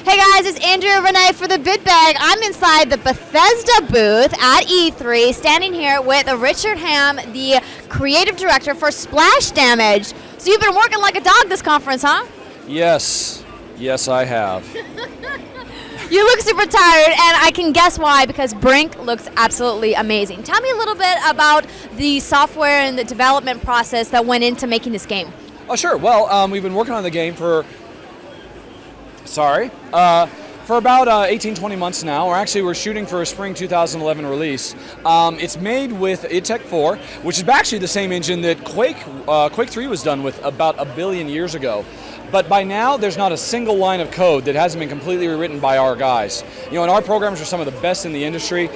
Hey guys, it's Andrea Rene for the Bit Bag. I'm inside the Bethesda booth at E3, standing here with Richard Ham, the creative director for Splash Damage. So you've been working like a dog this conference, huh? Yes, I have. You look super tired, and I can guess why, because Brink looks absolutely amazing. Tell me a little bit about the software and the development process that went into making this game. Oh, sure. Well, we've been working on the game for about 18, 20 months now. We're shooting for a spring 2011 release. It's made with id Tech 4, which is actually the same engine that Quake 3 was done with about 1 billion years ago. But by now, there's not a single line of code that hasn't been completely rewritten by our guys. You know, and our programmers are some of the best in the industry.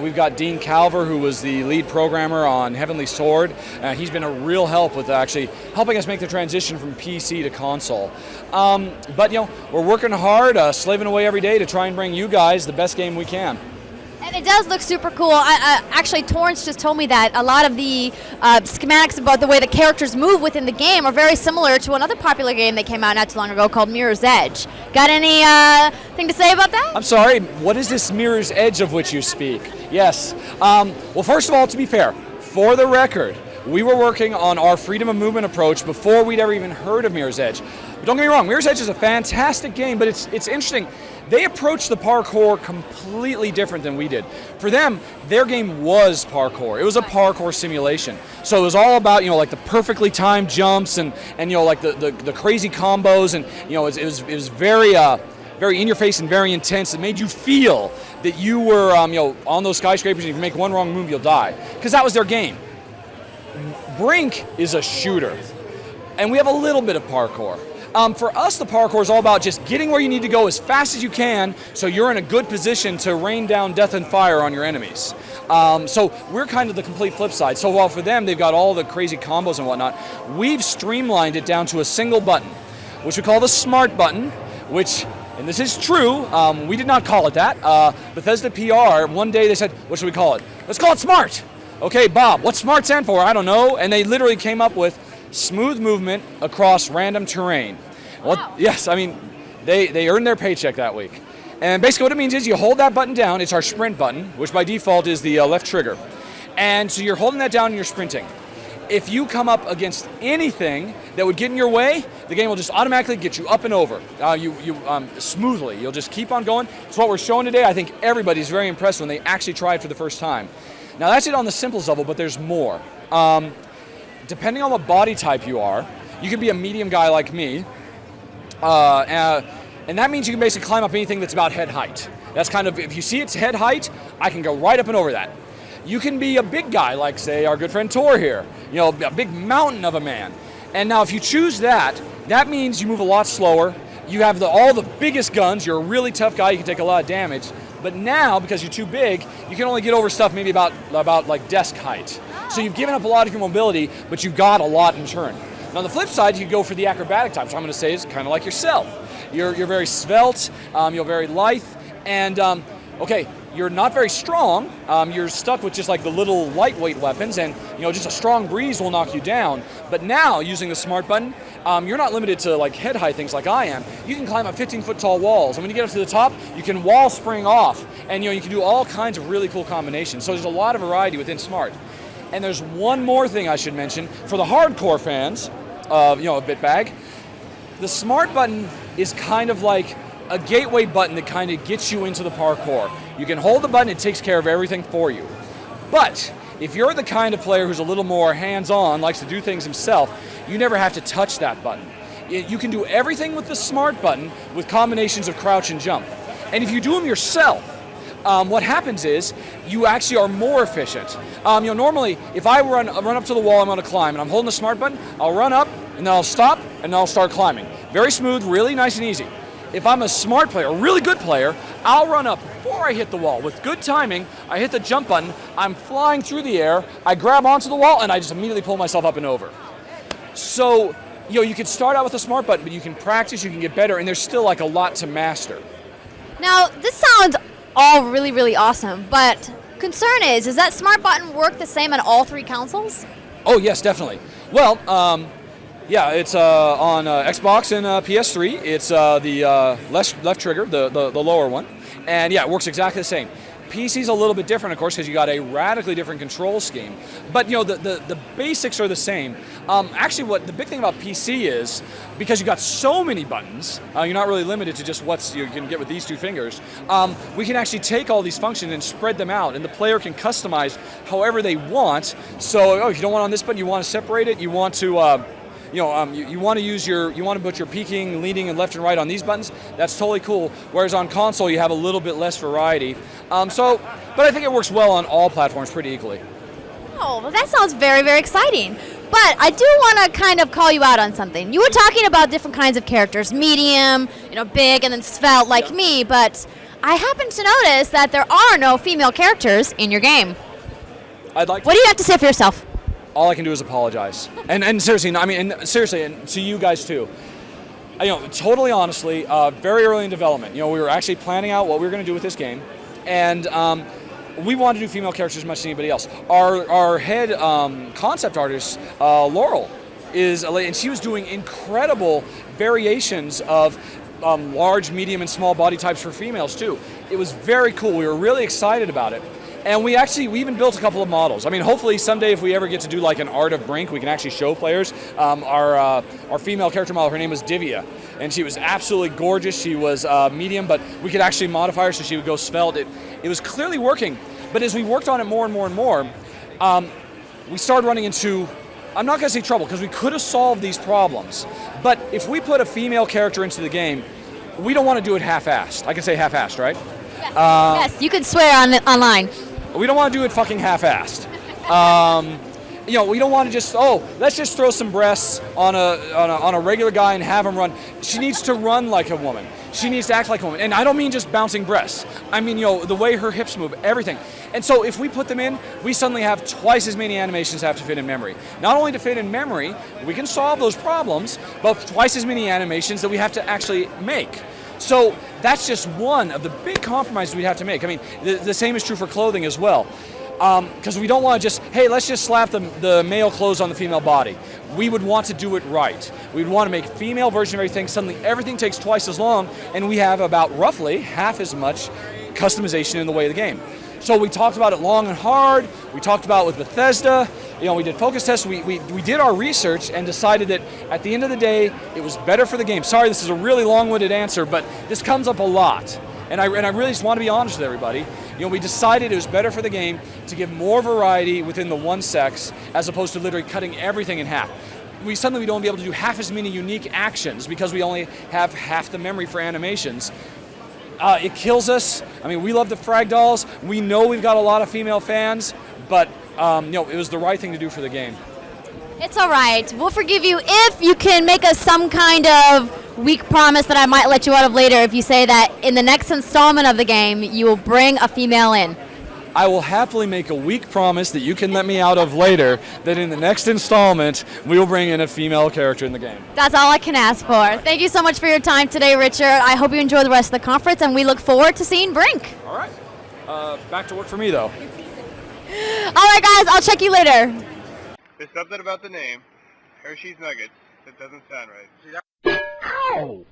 We've got Dean Calver, who was the lead programmer on Heavenly Sword. He's been a real help with actually helping us make the transition from PC to console. But, you know, we're working hard, slaving away every day to try and bring you guys the best game we can. And it does look super cool. Actually, Torrance just told me that a lot of the schematics about the way the characters move within the game are very similar to another popular game that came out not too long ago called Mirror's Edge. Got any thing to say about that? I'm sorry, what is this Mirror's Edge of which you speak? Yes. Well, first of all, to be fair, for the record, we were working on our freedom of movement approach before we'd ever even heard of Mirror's Edge. But don't get me wrong, Mirror's Edge is a fantastic game, but it's interesting. They approached the parkour completely different than we did. For them, their game was parkour. It was a parkour simulation. So it was all about, you know, like the perfectly timed jumps and you know, like the crazy combos, and you know, it was very very in your face and very intense. It made you feel that you were you know, on those skyscrapers, and if you make one wrong move, you'll die. Because that was their game. Brink is a shooter, and we have a little bit of parkour. For us, the parkour is all about just getting where you need to go as fast as you can, so you're in a good position to rain down death and fire on your enemies. So we're kind of the complete flip side. So while for them, they've got all the crazy combos and whatnot, we've streamlined it down to a single button, which we call the smart button, which, and this is true, we did not call it that. Bethesda PR, one day they said, what should we call it? Let's call it smart. Okay, Bob, what's smart stand for? I don't know. And they literally came up with smooth movement across random terrain. Wow. Yes, I mean, they earned their paycheck that week. And basically what it means is you hold that button down. It's our sprint button, which by default is the left trigger. And so you're holding that down and you're sprinting. If you come up against anything that would get in your way, the game will just automatically get you up and over, smoothly. You'll just keep on going. It's what we're showing today. I think everybody's very impressed when they actually try it for the first time. Now that's it on the simplest level, but there's more. Depending on what body type you are, you can be a medium guy like me, and that means you can basically climb up anything that's about head height. That's kind of, if you see it's head height, I can go right up and over that. You can be a big guy, like say our good friend Tor here, you know, a big mountain of a man. And now if you choose that, that means you move a lot slower. You have all the biggest guns. You're a really tough guy. You can take a lot of damage. But now, because you're too big, you can only get over stuff maybe about like desk height. So you've given up a lot of your mobility, but you've got a lot in return. Now on the flip side, you can go for the acrobatic type, which I'm going to say is kind of like yourself. You're very svelte, you're very lithe, and okay, you're not very strong. You're stuck with just like the little lightweight weapons, and you know, just a strong breeze will knock you down. But now, using the smart button, you're not limited to like head high things like I am. You can climb up 15-foot tall walls, and when you get up to the top, you can wall spring off, and you know, you can do all kinds of really cool combinations. So there's a lot of variety within smart. And there's one more thing I should mention for the hardcore fans of, you know, a Bitbag. The smart button is kind of like a gateway button that kind of gets you into the parkour. You can hold the button, it takes care of everything for you. But if you're the kind of player who's a little more hands-on, likes to do things himself, you never have to touch that button. You can do everything with the smart button with combinations of crouch and jump. And if you do them yourself, what happens is you actually are more efficient. You know, normally, if I run up to the wall, I'm going to climb, and I'm holding the smart button, I'll run up, and then I'll stop, and then I'll start climbing. Very smooth, really nice and easy. If I'm a smart player, a really good player, I'll run up before I hit the wall. With good timing, I hit the jump button, I'm flying through the air, I grab onto the wall, and I just immediately pull myself up and over. So, you know, you can start out with a smart button, but you can practice, you can get better, and there's still like a lot to master. Now, this sounds all really, really awesome, but concern is that smart button work the same on all three consoles? Oh yes, definitely. Well, Yeah, it's on Xbox and PS3. It's the left trigger, the lower one, and yeah, it works exactly the same. PC's a little bit different, of course, because you got a radically different control scheme. But the basics are the same. Actually, what the big thing about PC is, because you got so many buttons, you're not really limited to just what you can get with these two fingers. We can actually take all these functions and spread them out, and the player can customize however they want. So, if you don't want on this button, you want to separate it. You want to. You want to put your peeking, leaning, and left and right on these buttons. That's totally cool. Whereas on console, you have a little bit less variety. But I think it works well on all platforms pretty equally. Oh, well, that sounds very, very exciting. But I do want to kind of call you out on something. You were talking about different kinds of characters, medium, big, and then svelte like me. But I happen to notice that there are no female characters in your game. What do you have to say for yourself? All I can do is apologize. And seriously, and to you guys too. Totally honestly, very early in development, we were actually planning out what we were going to do with this game, and we wanted to do female characters as much as anybody else. Our head concept artist, Laurel, is a lady, and she was doing incredible variations of large, medium, and small body types for females too. It was very cool. We were really excited about it. And we even built a couple of models. Hopefully someday if we ever get to do like an Art of Brink, we can actually show players. Our female character model, her name was Divya, and she was absolutely gorgeous. She was medium, but we could actually modify her so she would go svelte. It was clearly working, but as we worked on it more and more and more, we started running into, I'm not going to say trouble, because we could have solved these problems, but if we put a female character into the game, we don't want to do it half-assed. I can say half-assed, right? Yes, you could swear online. We don't want to do it fucking half-assed. We don't want to just, let's just throw some breasts on a regular guy and have him run. She needs to run like a woman. She needs to act like a woman. And I don't mean just bouncing breasts. I mean, the way her hips move, everything. And so if we put them in, we suddenly have twice as many animations that have to fit in memory. Not only to fit in memory, we can solve those problems, but twice as many animations that we have to actually make. So that's just one of the big compromises we have to make. The same is true for clothing as well. Because we don't want to just, hey, let's just slap the male clothes on the female body. We would want to do it right. We would want to make a female version of everything. Suddenly everything takes twice as long, and we have about roughly half as much customization in the way of the game. So we talked about it long and hard. We talked about it with Bethesda. We did focus tests. We did our research and decided that at the end of the day, it was better for the game. Sorry, this is a really long-winded answer, but this comes up a lot. And I really just want to be honest with everybody. We decided it was better for the game to give more variety within the one sex as opposed to literally cutting everything in half. We don't be able to do half as many unique actions because we only have half the memory for animations. It kills us. We love the frag dolls. We know we've got a lot of female fans, but it was the right thing to do for the game. It's all right. We'll forgive you if you can make us some kind of weak promise that I might let you out of later if you say that in the next installment of the game, you will bring a female in. I will happily make a weak promise that you can let me out of later that in the next installment, we will bring in a female character in the game. That's all I can ask for. Thank you so much for your time today, Richard. I hope you enjoy the rest of the conference, and we look forward to seeing Brink. All right. Back to work for me, though. All right, guys. I'll check you later. There's something about the name, Hershey's Nuggets, that doesn't sound right. Ow!